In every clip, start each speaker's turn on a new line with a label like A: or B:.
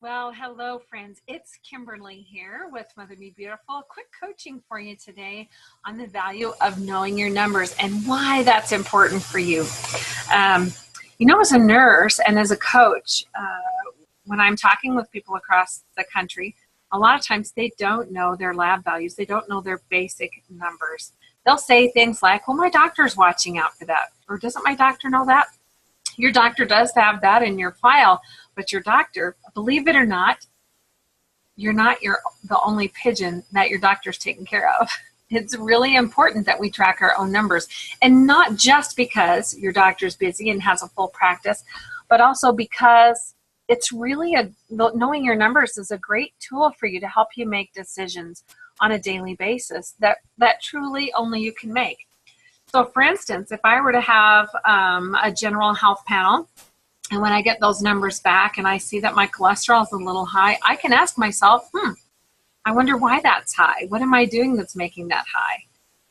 A: Well, hello, friends. It's Kimberly here with Mother Be Beautiful. Quick coaching for you today on the value of knowing your numbers and why that's important for you. As a nurse and as a coach, when I'm talking with people across the country, a lot of times they don't know their lab values. They don't know their basic numbers. They'll say things like, well, my doctor's watching out for that. Or doesn't my doctor know that? Your doctor does have that in your file, but your doctor, believe it or not, you're not the only pigeon that your doctor's taking care of. It's really important that we track our own numbers, and not just because your doctor's busy and has a full practice, but also because it's really knowing your numbers is a great tool for you to help you make decisions on a daily basis that truly only you can make. So for instance, if I were to have a general health panel, and when I get those numbers back and I see that my cholesterol is a little high, I can ask myself, I wonder why that's high. What am I doing that's making that high?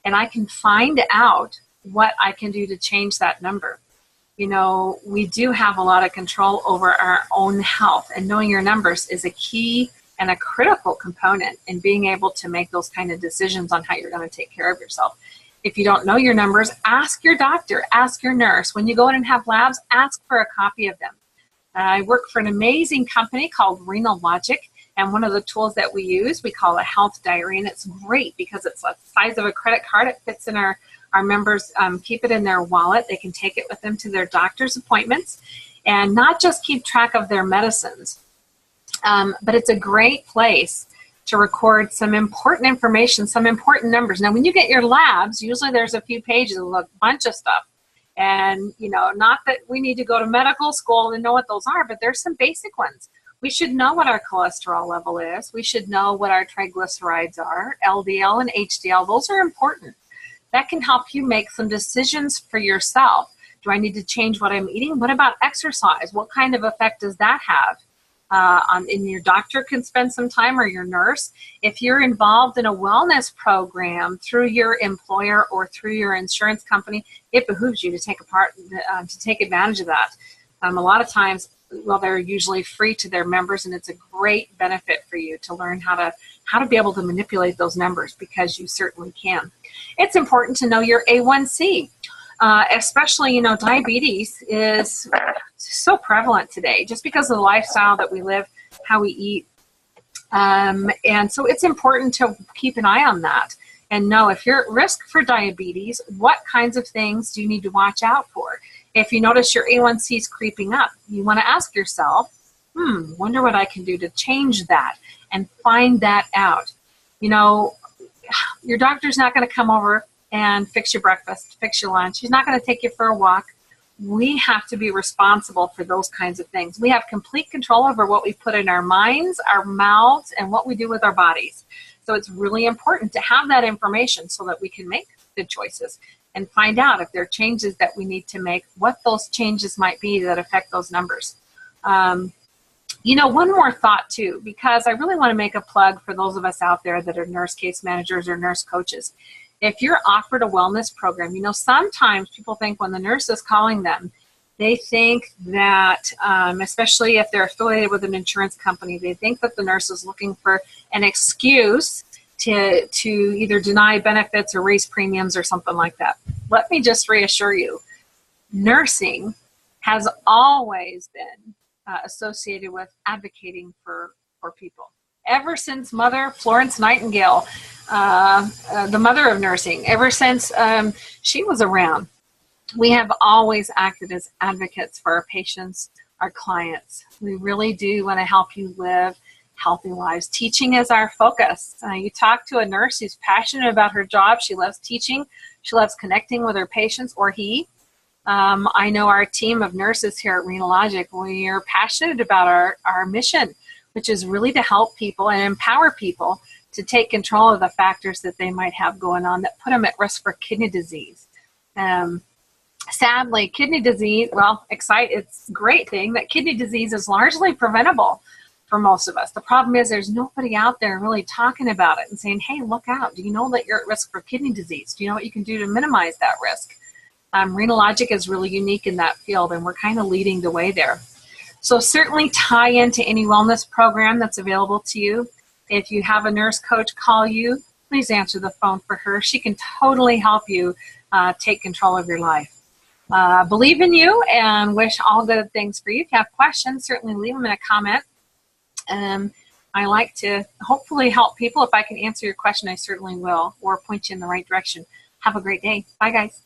A: And I can find out what I can do to change that number. We do have a lot of control over our own health, and knowing your numbers is a key and a critical component in being able to make those kind of decisions on how you're going to take care of yourself. If you don't know your numbers, ask your doctor, ask your nurse. When you go in and have labs, ask for a copy of them. I work for an amazing company called Renologic, and one of the tools that we use, we call a health diary, and it's great because it's the size of a credit card. It fits in our members, keep it in their wallet. They can take it with them to their doctor's appointments and not just keep track of their medicines, but it's a great place to record some important information, some important numbers. Now, when you get your labs, usually there's a few pages with a bunch of stuff. And, not that we need to go to medical school and know what those are, but there's some basic ones. We should know what our cholesterol level is. We should know what our triglycerides are, LDL and HDL. Those are important. That can help you make some decisions for yourself. Do I need to change what I'm eating? What about exercise? What kind of effect does that have? And your doctor can spend some time, or your nurse. If you're involved in a wellness program through your employer or through your insurance company, it behooves you to take advantage of that. A lot of times, they're usually free to their members, and it's a great benefit for you to learn how to be able to manipulate those numbers, because you certainly can. It's important to know your A1C. Especially, diabetes is so prevalent today just because of the lifestyle that we live, how we eat. And so it's important to keep an eye on that and know if you're at risk for diabetes, what kinds of things do you need to watch out for? If you notice your A1C is creeping up, you want to ask yourself, wonder what I can do to change that and find that out. Your doctor's not going to come over and fix your breakfast, fix your lunch. He's not going to take you for a walk. We have to be responsible for those kinds of things. We have complete control over what we put in our minds, our mouths, and what we do with our bodies. So it's really important to have that information so that we can make good choices and find out if there are changes that we need to make, what those changes might be that affect those numbers. One more thought too, because I really want to make a plug for those of us out there that are nurse case managers or nurse coaches. If you're offered a wellness program, sometimes people think when the nurse is calling them, they think that, especially if they're affiliated with an insurance company, they think that the nurse is looking for an excuse to either deny benefits or raise premiums or something like that. Let me just reassure you, nursing has always been associated with advocating for people. Ever since Mother Florence Nightingale, the mother of nursing, ever since she was around, we have always acted as advocates for our patients, our clients. We really do want to help you live healthy lives. Teaching is our focus. You talk to a nurse who's passionate about her job. She loves teaching. She loves connecting with her patients, or he. I know our team of nurses here at Renologic, we are passionate about our mission, which is really to help people and empower people to take control of the factors that they might have going on that put them at risk for kidney disease. Sadly, kidney disease, it's a great thing that kidney disease is largely preventable for most of us. The problem is there's nobody out there really talking about it and saying, hey, look out. Do you know that you're at risk for kidney disease? Do you know what you can do to minimize that risk? Renologic is really unique in that field, and we're kind of leading the way there. So certainly tie into any wellness program that's available to you. If you have a nurse coach call you, please answer the phone for her. She can totally help you take control of your life. Believe in you and wish all good things for you. If you have questions, certainly leave them in a comment. I like to hopefully help people. If I can answer your question, I certainly will, or point you in the right direction. Have a great day. Bye, guys.